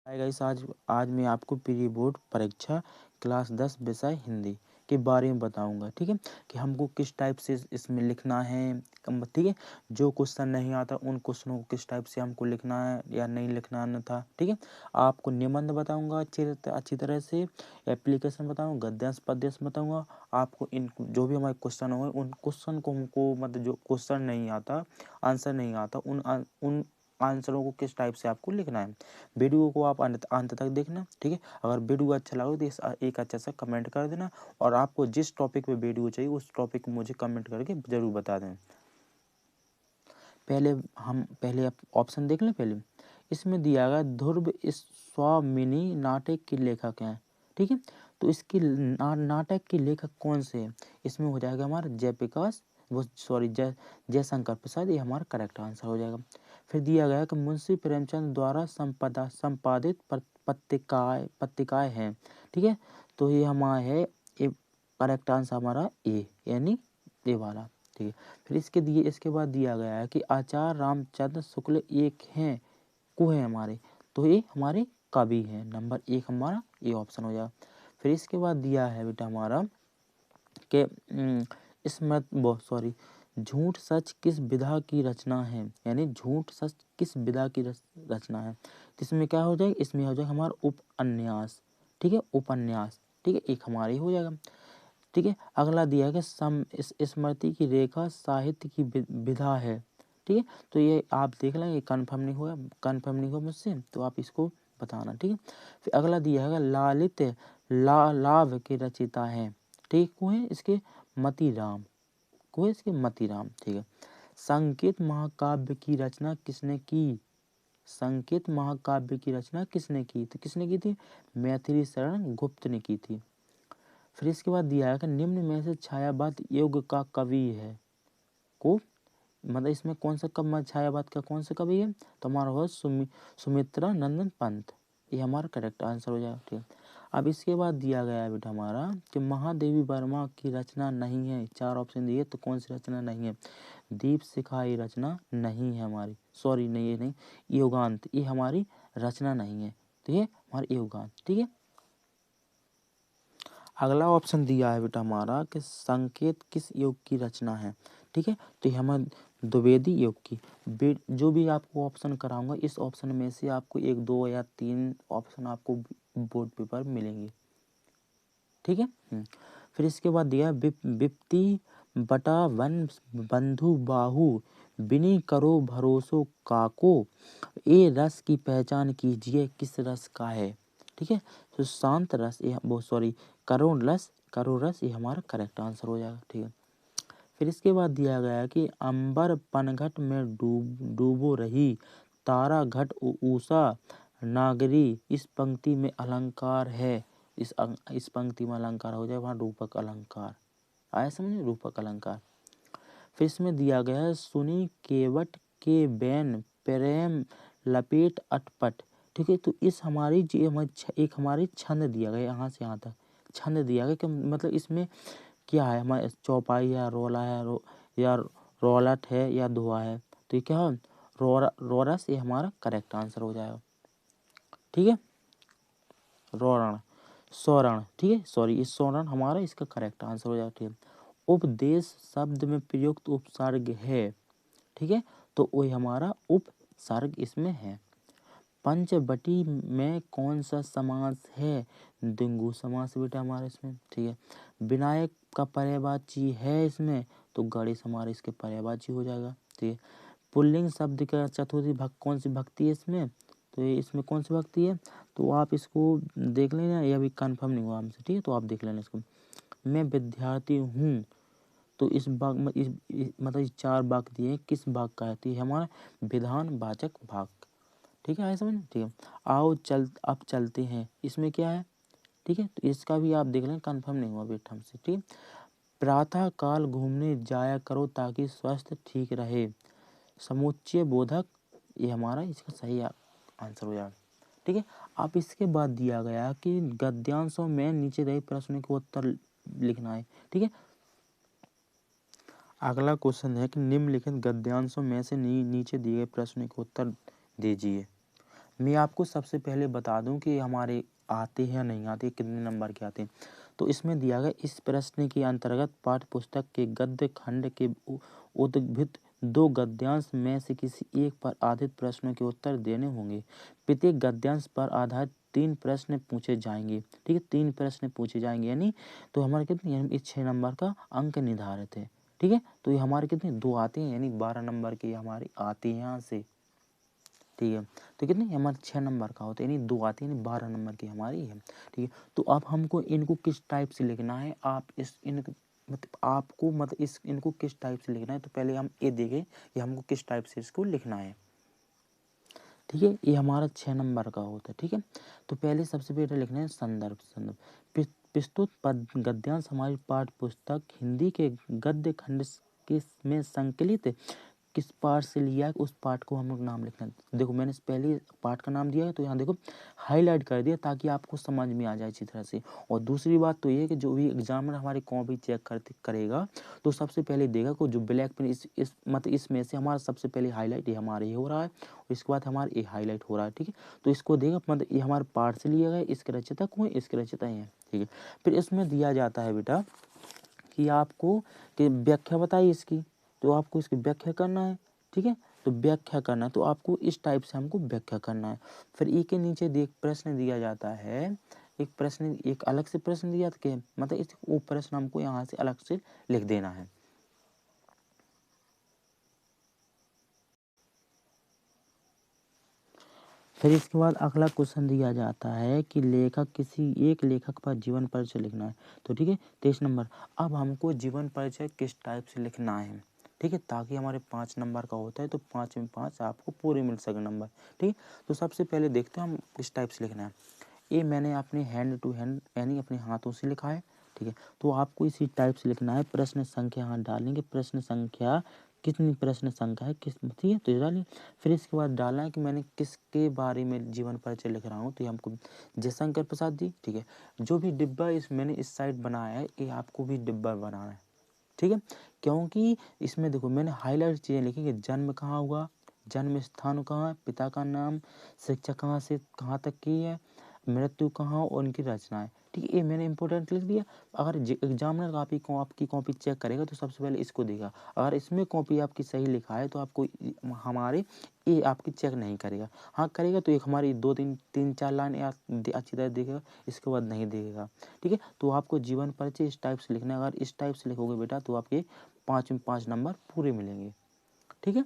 Hi guys, आज आज मैं आपको प्री बोर्ड परीक्षा क्लास 10 विषय हिंदी के बारे में बताऊंगा। ठीक है, कि हमको किस टाइप से इसमें लिखना है। ठीक है, जो क्वेश्चन नहीं आता उन क्वेश्चनों को किस टाइप से हमको लिखना है या नहीं लिखना न था। ठीक है, आपको निबंध बताऊंगा अच्छी तरह से, एप्लीकेशन बताऊंगा, गद्यांश पद्यांश बताऊंगा। आपको इन जो भी हमारे क्वेश्चन होंगे उन क्वेश्चन को हमको मतलब जो क्वेश्चन नहीं आता, आंसर नहीं आता, उन आंसरों को किस टाइप से आपको लिखना है। वीडियो को आप अंत तक देखना। ठीक है, अगर वीडियो अच्छा लगे तो एक अच्छा सा कमेंट कर देना, और आपको जिस टॉपिक पे वीडियो चाहिए उस टॉपिक मुझे कमेंट करके जरूर बता दें। पहले ऑप्शन देख लें। पहले इसमें दिया गया ध्रुव स्वामिनी नाटक के लेखक हैं। ठीक है, तो इसकी नाटक के लेखक कौन से हैं? इसमें हो जाएगा हमारा जयशंकर प्रसाद। ये हमारा करेक्ट आंसर हो जाएगा। फिर दिया गया कि मुंशी प्रेमचंद द्वारा संपादित पत्रिकाएं हैं। ठीक है, तो ये हमारा है करेक्ट आंसर हमारा ए, यानी ए वाला। ठीक है, फिर इसके बाद दिया गया है कि आचार्य रामचंद्र शुक्ल एक हैं को है हमारे, तो ये हमारे कवि हैं। नंबर 1 हमारा ये ऑप्शन हो जाएगा। फिर इसके बाद दिया है बेटा हमारा कि झूठ सच किस विधा की रचना है, यानी झूठ सच किस विधा की रचना है। तो इसमें क्या हो जाएगा, इसमें हो जाएगा हमारा उपन्यास। ठीक है, उपन्यास। ठीक है, एक हमारी हो जाएगा। ठीक है, अगला दिया है कि स्मृति की रेखा साहित्य की विधा है। ठीक है, तो ये आप देख लेंगे, कन्फर्म नहीं हुआ मुझसे तो आप इसको बताना। ठीक है, फिर अगला दिया है लालित लाभ के रचयिता है। ठीक है, इसके मतीराम मतीराम। ठीक है, संकेत महाकाव्य की रचना किसने की? संकेत महाकाव्य की रचना किसने की? तो किसने की थी? मैथिली शरण गुप्त ने की थी। फिर इसके बाद दिया है कि निम्न में से छायावाद युग का कवि है को, मतलब इसमें कौन सा छायावाद का कौन सा कवि है? तो हमारा होगा सुमित्रा नंदन पंत। ये हमारा करेक्ट आंसर हो जाएगा। ठीक है, अब इसके बाद दिया गया है बेटा हमारा कि महादेवी वर्मा की रचना नहीं है। 4 ऑप्शन दिए, तो कौन सी रचना नहीं है? दीप शिखा ये रचना नहीं है हमारी, सॉरी नहीं, ये नहीं, युगांत ये हमारी रचना नहीं है। तो ये हमारी युगांत। ठीक है, अगला ऑप्शन दिया है बेटा हमारा कि संकेत किस योग की रचना है। ठीक है, तो ये हमारे द्विवेदी योग की। जो भी आपको ऑप्शन कराऊंगा इस ऑप्शन में से आपको 1, 2 या 3 ऑप्शन आपको बोर्ड पेपर मिलेंगे। ठीक है, फिर इसके बाद दिया विप्ति बटा वन बंधु बाहु बिनी करो भरोसो काको, ए रस की पहचान कीजिए किस रस का है। ठीक है, तो शांत रस, ये करुण रस ये हमारा करेक्ट आंसर हो जाएगा। ठीक है, फिर इसके बाद दिया गया है कि अंबर पनघट में डूबो रही तारा घट ऊषा नागरी, इस पंक्ति में अलंकार है। इस पंक्ति में अलंकार हो जाए वहाँ रूपक अलंकार आया समझ, रूपक अलंकार। फिर इसमें दिया गया है सुनी केवट के बैन प्रेम लपेट अटपट। ठीक है, तो इस हमारी एक हमारी छंद दिया गया, यहाँ से यहाँ तक छंद दिया गया कि मतलब इसमें क्या है, हमारे चौपाई या रोला है या रोलट है या धुआ है। तो ये क्या है, रोरस, ये हमारा करेक्ट आंसर हो जाएगा। ठीक है, रोरण सोरण। ठीक है, सॉरी, इस सोरण हमारा इसका करेक्ट आंसर हो जाएगा। ठीक है, उपदेश शब्द में प्रयुक्त उपसर्ग है। ठीक है, तो वही हमारा उपसर्ग इसमें है। पंचवटी में कौन सा समास है? द्विगु समास बेटा हमारा इसमें। ठीक है, विनायक का पर्यायवाची है इसमें, तो गणेश हमारे इसके पर्यायवाची हो जाएगा। ठीक है, पुल्लिंग शब्द का चतुर्थी कौन सी भक्ति है इसमें? तो ये इसमें कौन सी भक्ति है? तो आप इसको देख लेना, ये अभी कंफर्म नहीं हुआ हमसे। ठीक है, तो आप देख लेना इसको। मैं विद्यार्थी हूँ, तो इस भाग में मतलब इस 4 भाग दिए, किस भाग का है? तो ये हमारा विधान वाचक भाग। ठीक है, समझ। ठीक है, अब चलते हैं, इसमें क्या है? ठीक है, तो इसका भी आप देख लें, कंफर्म नहीं हुआ बेटा हमसे। ठीक, प्रातः काल घूमने जाया करो ताकि स्वास्थ्य ठीक रहे, समुच्चय बोधक ये हमारा इसका सही आंसर हो जाएगा। ठीक है, अब इसके बाद दिया गया कि गद्यांशों में नीचे दिए प्रश्नों के उत्तर लिखना है। ठीक है, अगला क्वेश्चन है कि निम्नलिखित गद्यांशों में से नीचे दिए गए प्रश्नों के उत्तर दीजिए। मैं आपको सबसे पहले बता दूं कि हमारे आते हैं या नहीं आते, कितने नंबर के आते हैं। तो इसमें दिया गया इस प्रश्न के अंतर्गत पाठ्य पुस्तक के गद्य खंड के उद्भिद 2 गद्यांश में से किसी एक पर आधारित प्रश्नों के उत्तर देने होंगे। प्रत्येक गद्यांश पर आधारित 3 प्रश्न पूछे जाएंगे। ठीक है, 3 प्रश्न पूछे जाएंगे, यानी तो हमारे कितने, यानी 6 नंबर का अंक निर्धारित है। ठीक है, तो ये हमारे कितने 2 आते हैं, यानी 12 नंबर के हमारे आते हैं यहाँ से। ठीक है, तो कितने हमारे 6 नंबर का होता है, यानी 2 आते हैं, यानी 12 नंबर की हमारी है। ठीक है, तो अब हमको इनको किस टाइप से लिखना है, आप इस इन मतलब आपको मतलब इस इनको किस टाइप से लिखना है, तो पहले हम ये देखें कि हमको किस टाइप से इसको लिखना है। ठीक है, ये हमारा 6 नंबर का होता है। ठीक है, तो पहले सबसे पहले लिखना है संदर्भ। प्रस्तुत पद गद्यांश हमारी पाठ्य पुस्तक हिंदी के गद्य खंड में संकलित किस पाठ से लिया है, उस पाठ को हम लोग नाम लिखना है। देखो मैंने पहले पाठ का नाम दिया है, तो यहाँ देखो हाईलाइट कर दिया ताकि आपको समझ में आ जाए अच्छी तरह से। और दूसरी बात तो ये है कि जो भी एग्जामिनर हमारी कॉपी चेक करेगा, तो सबसे पहले देगा को जो ब्लैक पेन इस मतलब इसमें से हमारा सबसे पहले हाईलाइट ये हमारे ये हो रहा है, और इसके बाद हमारा ये हाईलाइट हो रहा है। ठीक है, तो इसको देगा मतलब ये हमारे पाठ से लिया गया, इसके रचयिता कौन, इसके रचयिता हैं। ठीक है, फिर इसमें दिया जाता है बेटा कि आपको कि व्याख्या बताइए इसकी, तो आपको इसकी व्याख्या करना है। ठीक है, तो व्याख्या करना है, तो आपको इस टाइप से हमको व्याख्या करना है। फिर ई के नीचे देख प्रश्न दिया जाता है, एक प्रश्न एक अलग से प्रश्न दिया था कि मतलब इस वो प्रश्न हमको यहाँ से अलग से लिख देना है। फिर इसके बाद अगला क्वेश्चन दिया जाता है कि लेखक किसी एक लेखक पर जीवन परिचय लिखना है। तो ठीक है, 23 नंबर। अब हमको जीवन परिचय किस टाइप से लिखना है, ठीक है, ताकि हमारे 5 नंबर का होता है, तो 5 में 5 आपको पूरे मिल सके नंबर। ठीक है, तो सबसे पहले देखते हैं हम किस टाइप से लिखना है। ये मैंने अपने हैंड टू हैंड यानी अपने हाथों से लिखा है। ठीक है, तो आपको इसी टाइप से लिखना है। प्रश्न संख्या यहाँ डालेंगे, प्रश्न संख्या कितनी प्रश्न संख्या है किस, ठीक है, तो ये डालिए। फिर इसके बाद डालना है कि मैंने किसके बारे में जीवन परिचय लिख रहा हूँ, तो ये हमको जयशंकर प्रसाद जी। ठीक है, जो भी डिब्बा मैंने इस साइड बनाया है, ये आपको भी डिब्बा बनाना है। ठीक है, क्योंकि इसमें देखो मैंने हाईलाइट चीज़ें लिखी कि जन्म कहाँ हुआ, जन्म स्थान कहाँ है, पिता का नाम, शिक्षा कहाँ से कहाँ तक की है, मृत्यु कहाँ और उनकी रचनाएं। ठीक है, ये मैंने इंपॉर्टेंट लिख दिया। अगर एग्जामिनर आपकी कॉपी चेक करेगा तो सबसे पहले इसको देगा। अगर इसमें कॉपी आपकी सही लिखा है तो आपको हमारे ये आपकी चेक नहीं करेगा। हाँ करेगा तो एक हमारी 2 3 4 लाइन अच्छी तरह देखेगा, इसके बाद नहीं देखेगा। ठीक है, तो आपको जीवन परिचय इस टाइप से लिखना है। अगर इस टाइप से लिखोगे बेटा तो आपके 5 में 5 नंबर पूरे मिलेंगे। ठीक है,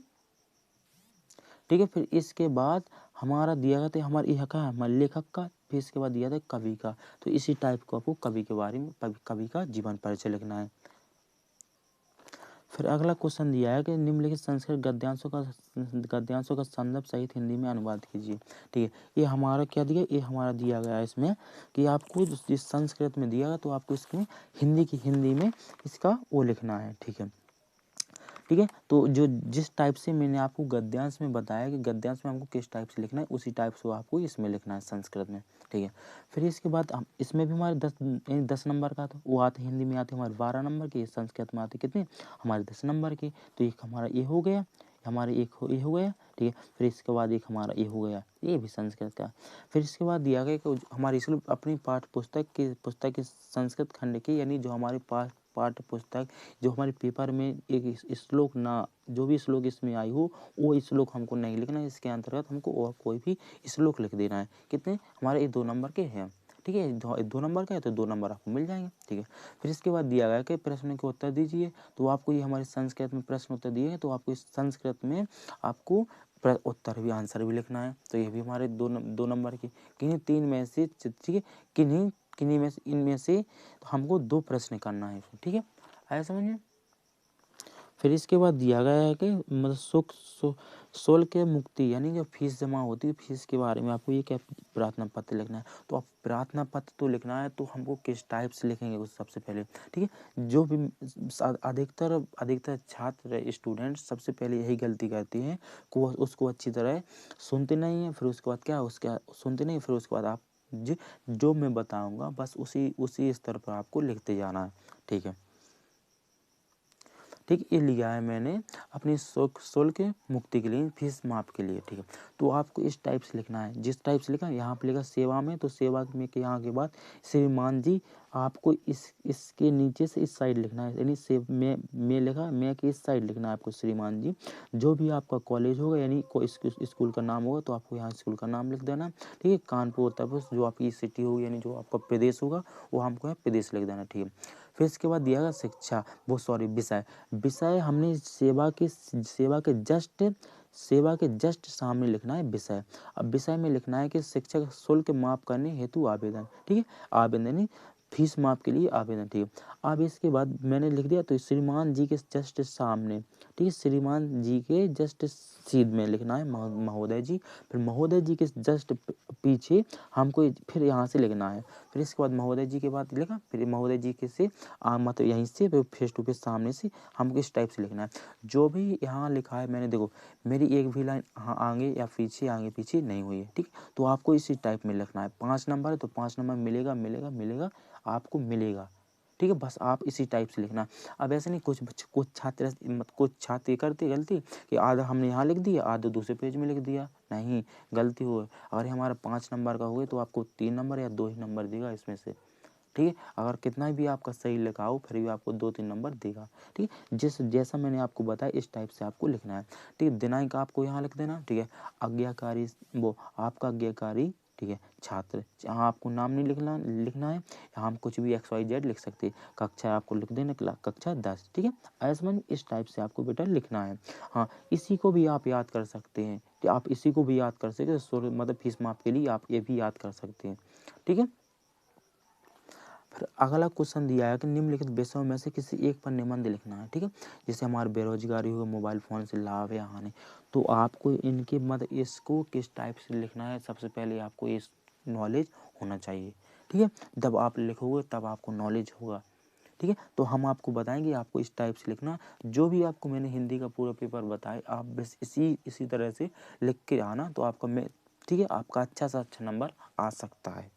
ठीक है, फिर इसके बाद हमारा दिया गया था हमारे यह का हमारे लेखक का, फिर इसके बाद दिया था कवि का। तो इसी टाइप को आपको कवि के बारे में कवि का जीवन परिचय लिखना है। फिर अगला क्वेश्चन दिया है कि निम्नलिखित संस्कृत गद्यांशों का संदर्भ सहित हिंदी में अनुवाद कीजिए। ठीक है, ये हमारा क्या दिया, ये हमारा दिया गया है इसमें कि आपको जिस संस्कृत में दिया गया तो आपको इसमें हिंदी में इसका वो लिखना है। ठीक है, ठीक है, तो जो जिस टाइप से मैंने आपको गद्यांश में बताया कि गद्यांश में हमको किस टाइप से लिखना है, उसी टाइप से आपको इसमें लिखना है संस्कृत में। ठीक है, फिर इसके बाद हम इसमें भी हमारे 10 नंबर का था, वो आते हिंदी में आते हमारे 12 नंबर के, संस्कृत में आते कितने हमारे 10 नंबर के। तो एक हमारा ये हो गया, हमारे ये हो गया। ठीक है, फिर इसके बाद एक हमारा ये हो गया, ये भी संस्कृत का। फिर इसके बाद दिया गया कि हमारी इसलिए अपनी पुस्तक की संस्कृत खंड की, यानी जो हमारे पाठ्य पुस्तक जो हमारे पेपर में एक श्लोक ना, जो भी श्लोक इसमें आई हो वो श्लोक हमको नहीं लिखना है, इसके अंतर्गत हमको और कोई भी श्लोक लिख देना है। कितने हमारे ये 2 नंबर के हैं। ठीक है, 2 नंबर का है तो 2 नंबर आपको मिल जाएंगे। ठीक है, फिर इसके बाद दिया गया कि प्रश्न के उत्तर दीजिए। तो आपको ये हमारे संस्कृत में प्रश्न उत्तर दिए हैं, तो आपको इस संस्कृत में आपको उत्तर भी आंसर भी लिखना है। तो ये भी हमारे 2 नंबर के किन्हीं 3 में से, ठीक है, किन्हीं में से इनमें से हमको 2 प्रश्न करना है। ठीक है, आया समझ में। फिर इसके बाद दिया गया है कि मतलब शुल्क मुक्ति यानी जो फीस जमा होती है, फीस के बारे में आपको ये क्या प्रार्थना पत्र लिखना है। तो आप प्रार्थना पत्र तो लिखना है, तो हमको किस टाइप से लिखेंगे उस सबसे पहले। ठीक है, जो भी अधिकतर छात्र स्टूडेंट सबसे पहले यही गलती करती हैं कि वो उसको अच्छी तरह सुनते नहीं हैं, फिर उसके बाद क्या उसके सुनते नहीं, फिर उसके बाद आप जो मैं बताऊँगा बस उसी स्तर पर आपको लिखते जाना है। ठीक है, ठीक है। ये लिया है मैंने अपनी शुल्क मुक्ति के लिए, फीस माफ के लिए, ठीक है। तो आपको इस टाइप से लिखना है, जिस टाइप से लिखा यहाँ पे लिखा सेवा में, तो सेवा में के यहाँ के बाद श्रीमान जी, आपको इसके नीचे से इस साइड लिखना है, यानी से में लिखा, मैं के इस साइड लिखना है आपको श्रीमान जी। जो भी आपका कॉलेज होगा यानी कोई स्कूल का नाम होगा तो आपको यहाँ स्कूल का नाम लिख देना, ठीक है। कानपुर उत्तर प्रदेश, जो आपकी सिटी होगी यानी जो आपका प्रदेश होगा वो हमको है प्रदेश लिख देना, ठीक है। फिर इसके बाद दिया गया शिक्षा, वो सॉरी विषय, विषय हमने सेवा के जस्ट सामने लिखना है विषय। अब विषय में लिखना है कि शिक्षक शुल्क माफ करने हेतु आवेदन, ठीक है। आवेदन नहीं, फीस माफ के लिए आवेदन, ठीक है। अब इसके बाद मैंने लिख दिया, तो श्रीमान जी के जस्ट सामने, ठीक है, श्रीमान जी के जस्ट सीध में लिखना है महोदय जी। फिर महोदय जी के जस्ट पीछे हमको फिर यहाँ से लिखना है। फिर इसके बाद महोदय जी के बाद लिखा, फिर महोदय जी के से मतलब यहीं से फेस टू फेस सामने से हमको इस टाइप से लिखना है। जो भी यहाँ लिखा है मैंने, देखो मेरी एक भी लाइन आगे या पीछे आगे पीछे नहीं हुई है, ठीक। तो आपको इसी टाइप में लिखना है। 5 नंबर है तो 5 नंबर मिलेगा मिलेगा मिलेगा, आपको मिलेगा, ठीक है। बस आप इसी टाइप से लिखना। अब ऐसे नहीं, कुछ छात्र करते गलती कि आधा हमने यहाँ लिख दिया, आधा दूसरे पेज में लिख दिया, नहीं, गलती हो। अगर हमारा 5 नंबर का हुए तो आपको 3 नंबर या 2 ही नंबर देगा इसमें से, ठीक है। अगर कितना भी आपका सही लिखा हो फिर भी आपको 2-3 नंबर देगा, ठीक है। जैसा मैंने आपको बताया इस टाइप से आपको लिखना है, ठीक है। दिनांक आपको यहाँ लिख देना, ठीक है। आज्ञाकारी, वो आपका आज्ञाकारी, ठीक है, छात्र, यहाँ आपको नाम नहीं लिखना है, यहाँ हम कुछ भी XYZ लिख सकते हैं। कक्षा आपको लिख देना कक्षा 10, ठीक है। ऐसा इस टाइप से आपको बेटा लिखना है। हाँ, इसी को भी आप याद कर सकते हैं, कि आप इसी को भी याद कर सकते हैं, मतलब फीस माफ के लिए आप ये भी याद कर सकते हैं, ठीक है। फिर अगला क्वेश्चन दिया है कि निम्नलिखित विषयों में से किसी एक पर निबंध लिखना है, ठीक है। जैसे हमारी बेरोजगारी हो, मोबाइल फ़ोन से लाभ या हानि, तो आपको इनके मतलब इसको किस टाइप से लिखना है, सबसे पहले आपको इस नॉलेज होना चाहिए, ठीक है। जब आप लिखोगे तब आपको नॉलेज होगा, ठीक है। तो हम आपको बताएंगे आपको इस टाइप से लिखना। जो भी आपको मैंने हिंदी का पूरा पेपर बताया आप बस इसी तरह से लिख के आना, तो आपका ठीक है, आपका अच्छा से अच्छा नंबर आ सकता है,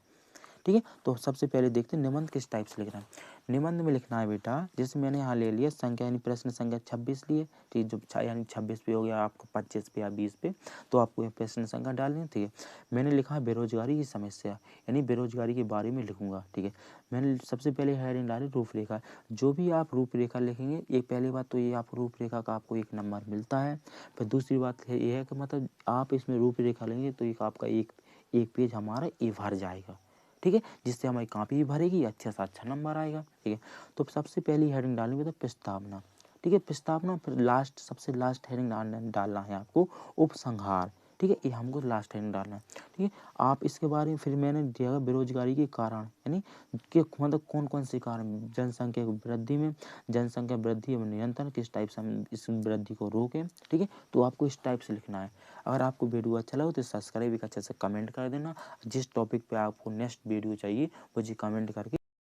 ठीक है। तो सबसे पहले देखते हैं निबंध किस टाइप से लिखना है। निबंध में लिखना है बेटा, जैसे मैंने यहाँ ले लिया संख्या यानी प्रश्न संख्या 26 लिए, ठीक है। जो यानी 26 पे हो गया आपको 25 पे या 20 पे, तो आपको यहाँ प्रश्न संख्या डालनी है, ठीक है। मैंने लिखा है बेरोजगारी की समस्या, यानी बेरोजगारी के बारे में लिखूंगा, ठीक है। मैंने सबसे पहले हेडिंग डाली रूपरेखा। जो भी आप रूपरेखा लिखेंगे, एक पहली बात तो ये आप रूपरेखा का आपको 1 नंबर मिलता है। फिर दूसरी बात ये है कि मतलब आप इसमें रूपरेखा लेंगे तो एक आपका एक पेज हमारा ये भर जाएगा, ठीक है। जिससे हमारी कॉपी भी भरेगी, अच्छा सा अच्छा नंबर आएगा, ठीक है। तो सबसे पहली हेडिंग डालेंगे तो प्रस्तावना, ठीक है। प्रस्तावना, फिर सबसे लास्ट हेडिंग डालना है आपको उपसंहार, ठीक है। ये हमको लास्ट हेडिंग डालना है, ठीक है। आप इसके बारे में फिर मैंने दिया बेरोजगारी के कारण, यानी कि मतलब कौन कौन से कारण, जनसंख्या वृद्धि में, जनसंख्या वृद्धि एवं नियंत्रण, किस टाइप से हम इस वृद्धि को रोकें, ठीक है। तो आपको इस टाइप से लिखना है। अगर आपको वीडियो अच्छा लगे तो सब्सक्राइब भी अच्छे से कमेंट कर देना। जिस टॉपिक पे आपको नेक्स्ट वीडियो चाहिए वो जी कमेंट करके